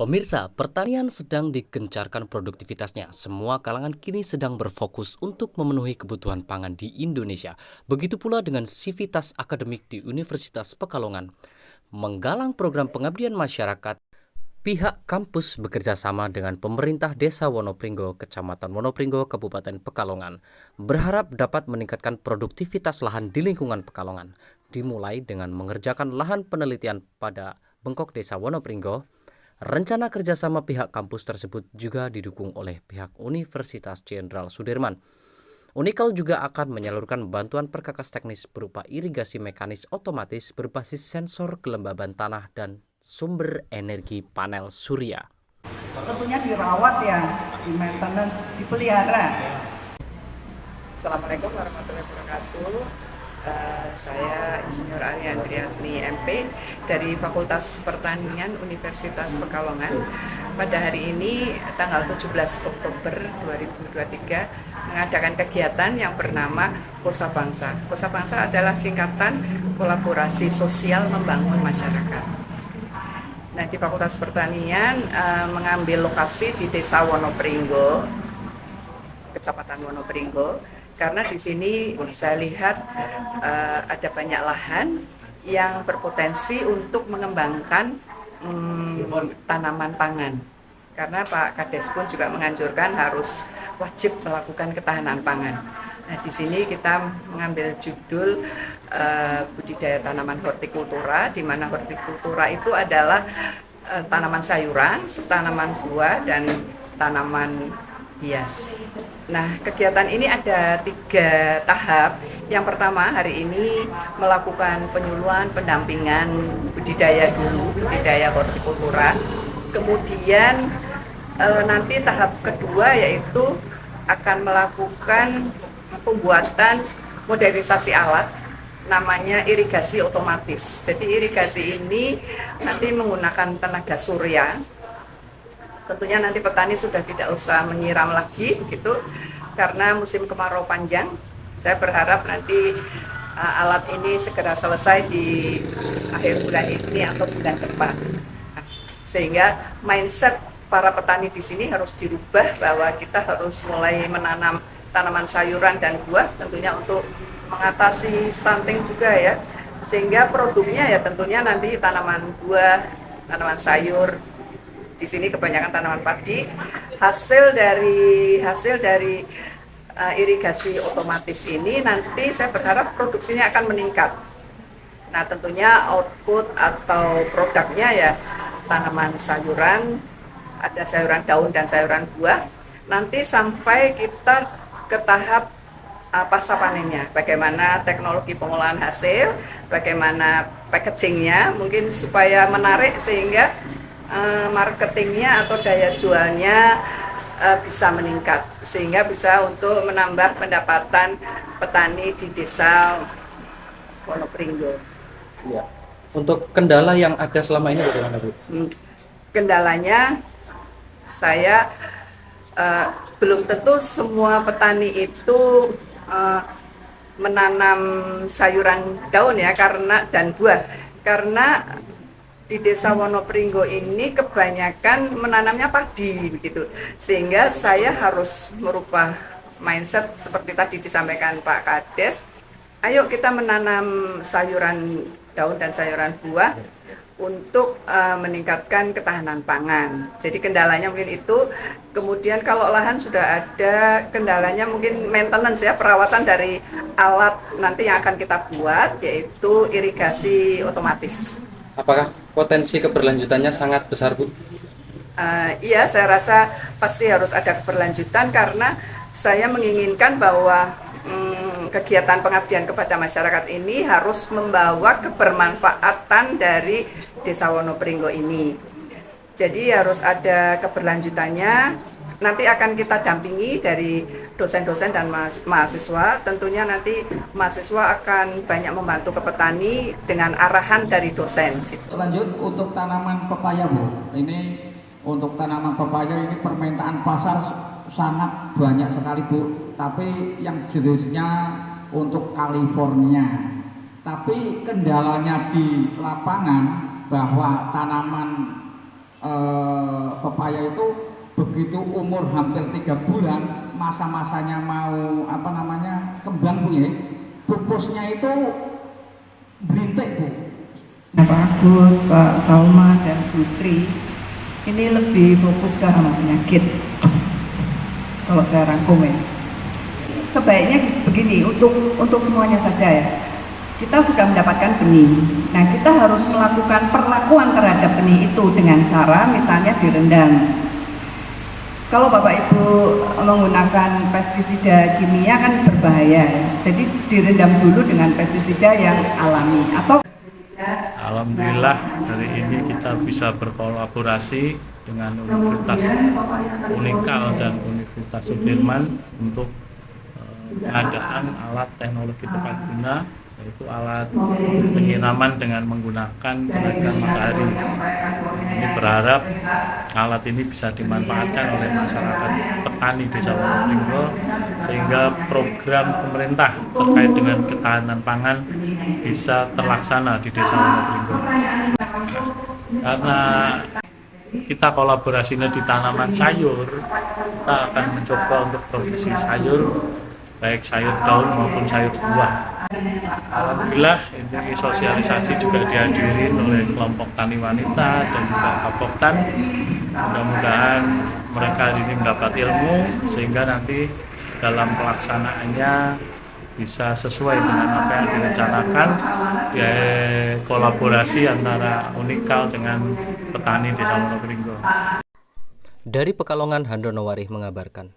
Pemirsa, pertanian sedang digencarkan produktivitasnya. Semua kalangan kini sedang berfokus untuk memenuhi kebutuhan pangan di Indonesia. Begitu pula dengan sivitas akademik di Universitas Pekalongan. Menggalang program pengabdian masyarakat, pihak kampus bekerja sama dengan pemerintah Desa Wonopringgo, Kecamatan Wonopringgo, Kabupaten Pekalongan, berharap dapat meningkatkan produktivitas lahan di lingkungan Pekalongan. Dimulai dengan mengerjakan lahan penelitian pada Bengkok Desa Wonopringgo. Rencana kerjasama pihak kampus tersebut juga didukung oleh pihak Universitas Jenderal Sudirman. Unikal juga akan menyalurkan bantuan perkakas teknis berupa irigasi mekanis otomatis berbasis sensor kelembaban tanah dan sumber energi panel surya. Tentunya dirawat ya, di maintenance, dipelihara. Assalamualaikum warahmatullahi wabarakatuh. Saya Insinyur Ariandriatni MP dari Fakultas Pertanian Universitas Pekalongan. Pada hari ini tanggal 17 Oktober 2023 mengadakan kegiatan yang bernama Kosa Bangsa. Kosa Bangsa adalah singkatan kolaborasi sosial membangun masyarakat. Nah, di Fakultas Pertanian mengambil lokasi di Desa Wonopringgo, Kecamatan Wonopringgo, karena di sini saya lihat ada banyak lahan yang berpotensi untuk mengembangkan tanaman pangan. Karena Pak Kades pun juga menganjurkan harus wajib melakukan ketahanan pangan. Nah, di sini kita mengambil judul budidaya tanaman hortikultura, di mana hortikultura itu adalah tanaman sayuran, tanaman buah, dan tanaman hias. Nah, kegiatan ini ada 3 tahap. Yang pertama, hari ini melakukan penyuluhan, pendampingan budidaya dulu, budidaya hortikultura. Kemudian nanti tahap kedua yaitu akan melakukan pembuatan modernisasi alat, namanya irigasi otomatis. Jadi irigasi ini nanti menggunakan tenaga surya. Tentunya nanti petani sudah tidak usah menyiram lagi gitu, karena musim kemarau panjang. Saya berharap nanti alat ini segera selesai di akhir bulan ini atau bulan depan. Sehingga mindset para petani di sini harus dirubah, bahwa kita harus mulai menanam tanaman sayuran dan buah, tentunya untuk mengatasi stunting juga ya. Sehingga produknya ya tentunya nanti tanaman buah, tanaman sayur. Di sini kebanyakan tanaman padi. Hasil dari irigasi otomatis ini nanti saya berharap produksinya akan meningkat. Nah, tentunya output atau produknya ya tanaman sayuran, ada sayuran daun dan sayuran buah. Nanti sampai kita ke tahap pasca panennya, bagaimana teknologi pengolahan hasil, bagaimana packagingnya, mungkin supaya menarik sehingga marketingnya atau daya jualnya bisa meningkat, sehingga bisa untuk menambah pendapatan petani di Desa Wonopringgo. Ya. Untuk kendala yang ada selama ini bagaimana, Bu? Kendalanya saya belum tentu semua petani itu menanam sayuran daun ya, dan buah, karena di Desa Wonopringgo ini kebanyakan menanamnya padi begitu, sehingga saya harus merubah mindset seperti tadi disampaikan Pak Kades. Ayo kita menanam sayuran daun dan sayuran buah untuk meningkatkan ketahanan pangan. Jadi kendalanya mungkin itu. Kemudian kalau lahan sudah ada, kendalanya mungkin maintenance ya, perawatan dari alat nanti yang akan kita buat, yaitu irigasi otomatis. Apakah potensi keberlanjutannya sangat besar, Bu? Iya, saya rasa pasti harus ada keberlanjutan, karena saya menginginkan bahwa kegiatan pengabdian kepada masyarakat ini harus membawa kebermanfaatan dari Desa Wonopringgo ini. Jadi harus ada keberlanjutannya. Nanti akan kita dampingi dari dosen-dosen dan mahasiswa. Tentunya nanti mahasiswa akan banyak membantu ke petani dengan arahan dari dosen. Selanjut untuk tanaman pepaya, Bu. Ini untuk tanaman pepaya ini permintaan pasar sangat banyak sekali, Bu. Tapi yang jenisnya untuk California. Tapi kendalanya di lapangan bahwa tanaman pepaya itu begitu umur hampir 3 bulan, masa-masanya mau kembang Bu ya, pupusnya itu berintik Bu. Pak Agus, Pak Salma, dan Bu Sri ini lebih fokus ke hama penyakit. Kalau saya rangkum ya, sebaiknya begini untuk semuanya saja ya. Kita sudah mendapatkan benih. Nah, kita harus melakukan perlakuan terhadap benih itu dengan cara misalnya direndam. Kalau Bapak Ibu menggunakan pestisida kimia kan berbahaya. Jadi direndam dulu dengan pestisida yang alami atau Alhamdulillah hari ini kita bisa berkolaborasi dengan Universitas Unikal dan Universitas Sudirman untuk pengadaan alat teknologi tepat guna, yaitu alat penyiraman dengan menggunakan tenaga matahari. Ini berharap alat ini bisa dimanfaatkan oleh masyarakat petani Desa Wonopringgo sehingga program pemerintah terkait dengan ketahanan pangan bisa terlaksana di Desa Wonopringgo. Karena kita kolaborasinya di tanaman sayur, kita akan mencoba untuk produksi sayur, baik sayur daun maupun sayur buah. Alhamdulillah ini sosialisasi juga dihadirin oleh kelompok tani wanita dan juga Kapoktan. Mudah-mudahan mereka hari ini mendapat ilmu sehingga nanti dalam pelaksanaannya bisa sesuai dengan apa yang direncanakan, kolaborasi antara Unikal dengan petani Desa Wonopringgo. Dari Pekalongan, Handrono Warih mengabarkan.